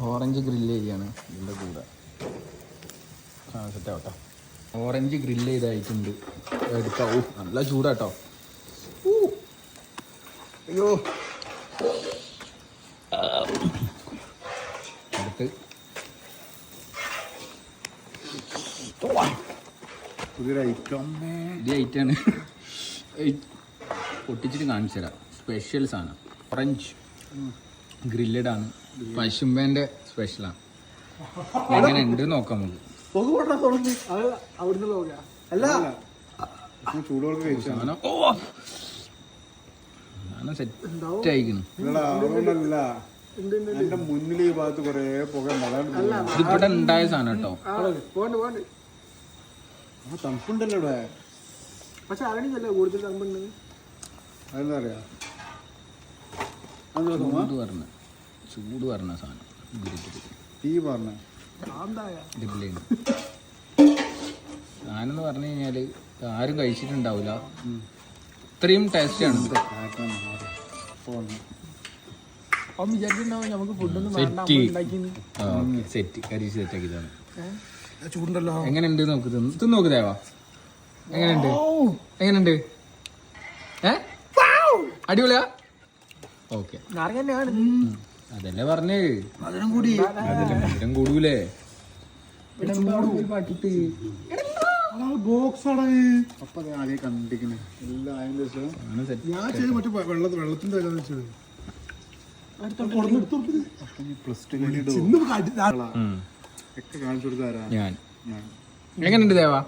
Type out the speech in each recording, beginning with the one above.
Orange grill ചെയ്യാണ് ഇതിൻ്റെ കൂടെ. സെറ്റാവട്ടോ. ഓറഞ്ച് ഗ്രില്ല് ചെയ്തായിട്ടുണ്ട്. എടുക്കാം. ഓ നല്ല ചൂടാട്ടോ. അയ്യോ അടുത്ത് പുതിയൊരു ഐറ്റം. ഇത് ഐറ്റാണ്. പൊട്ടിച്ചിട്ട് കാണിച്ചു തരാം. സ്പെഷ്യൽ സാധനം ഓറഞ്ച് ഗ്രില്ലഡാണ്. പശുമ്പേൻ്റെ സ്പെഷ്യലാണ്. എങ്ങനെ ഉണ്ട് നോക്കാം നമുക്ക്. ചൂടോടെ സാധനം സെറ്റ് ആയിക്കുന്നു. എന്റെ മുന്നിൽ ഈ ഭാഗത്ത് കൊറേ പുക. ഇതിവിടെ ഉണ്ടായ സാധനം കേട്ടോ. തണുപ്പുണ്ടല്ലോ ഇവിടെ. പക്ഷെ അറിയില്ല കൂടുതൽ തണുപ്പുണ്ട്. അതെന്താ പറയാ, ചൂട് പറഞ്ഞ സാധനം തീ പറഞ്ഞ സാധനം എന്ന് പറഞ്ഞു കഴിഞ്ഞാല് ആരും കഴിച്ചിട്ടുണ്ടാവില്ല. ഇത്രയും ടേസ്റ്റ് ആണ്. സെറ്റ് കരിച്ച് സെറ്റാക്കിയതാണ്. ചൂടുണ്ടല്ലോ. എങ്ങനെയുണ്ട് നോക്ക്. തിന്ന് നോക്ക് ദേവാ. എങ്ങനെയുണ്ട്? അടിപൊളിയാ. ഓക്കെ അതല്ലേ പറഞ്ഞേ. മധുരം കൂടി. അതല്ലേ മധുരം കൂടൂലേ. അപ്പൊ ആദ്യം കണ്ടിരിക്കണേ എല്ലാം ആയതിനു ശേഷം ഞാൻ ചെയ്ത് മറ്റേ വെള്ളത്തിന്റെ വെച്ചത് ഒക്കെ കാണിച്ചു കൊടുത്താരാ ഞാൻ. എങ്ങനെയുണ്ട് ദേവാ?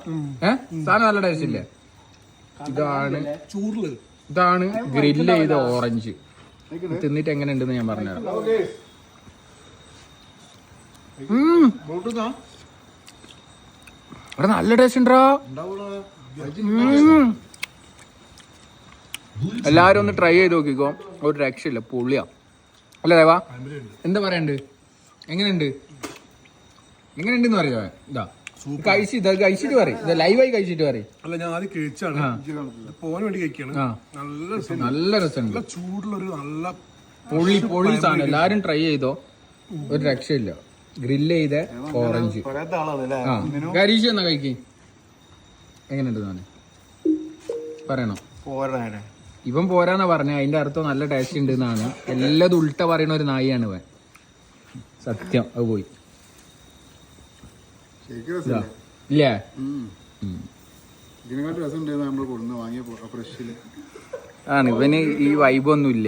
സാധനം നല്ല ടേസ്റ്റ് ഇല്ലേ? ഇതാണ് ഗ്രില്ല് ചെയ്ത ഓറഞ്ച്. തിന്നിട്ട് എങ്ങനെയുണ്ടെന്ന് ഞാൻ പറഞ്ഞുതരാം. ഇവിടെ നല്ല ടേസ്റ്റ് ഉണ്ടോ? എല്ലാരും ഒന്ന് ട്രൈ ചെയ്ത് നോക്കിക്കോ. ഒരു രക്ഷയില്ല. പൊളിയാ അല്ല ദേവാ? എന്താ പറയണ്ട്? എങ്ങനെയുണ്ടെന്ന് പറയുക. ഇതാ കഴിച്ചിട്ട് പറയും. ഇത് ലൈവായി കഴിച്ചിട്ട് പറയും. അല്ല, ഞാൻ ആദ്യം കഴിച്ചാണ്. പോകാൻ വേണ്ടി കഴിക്കാണ്. നല്ല രസമുണ്ട്. ചൂടുള്ളൊരു നല്ല പൊളി സാധനം. എല്ലാരും ട്രൈ ചെയ്തോ. ഒരു രക്ഷയില്ല. ഗ്രില്ല് ചെയ്ത ഓറഞ്ച്. ഗരീഷ് എന്നാ കഴിക്ക്. എങ്ങനെയുണ്ട് സാധനം പറയണോ? ഇവൻ പോരാന്നാ പറഞ്ഞ. അതിന്റെ അർത്ഥം നല്ല ടേസ്റ്റ് ഉണ്ട് എന്നാണ്. എല്ലാതും ഉൾട്ട പറയണ ഒരു നായിയാണ് ഇവൻ. സത്യം. അത് പോയി ഇല്ലേ? ഇതിനെക്കാട്ട് രസം ഉണ്ടായിരുന്നു നമ്മൾ കൊടുന്ന് വാങ്ങിയ ഫ്രഷില്. ആണ്. ഇവന് ഈ വൈബൊന്നും ഇല്ല.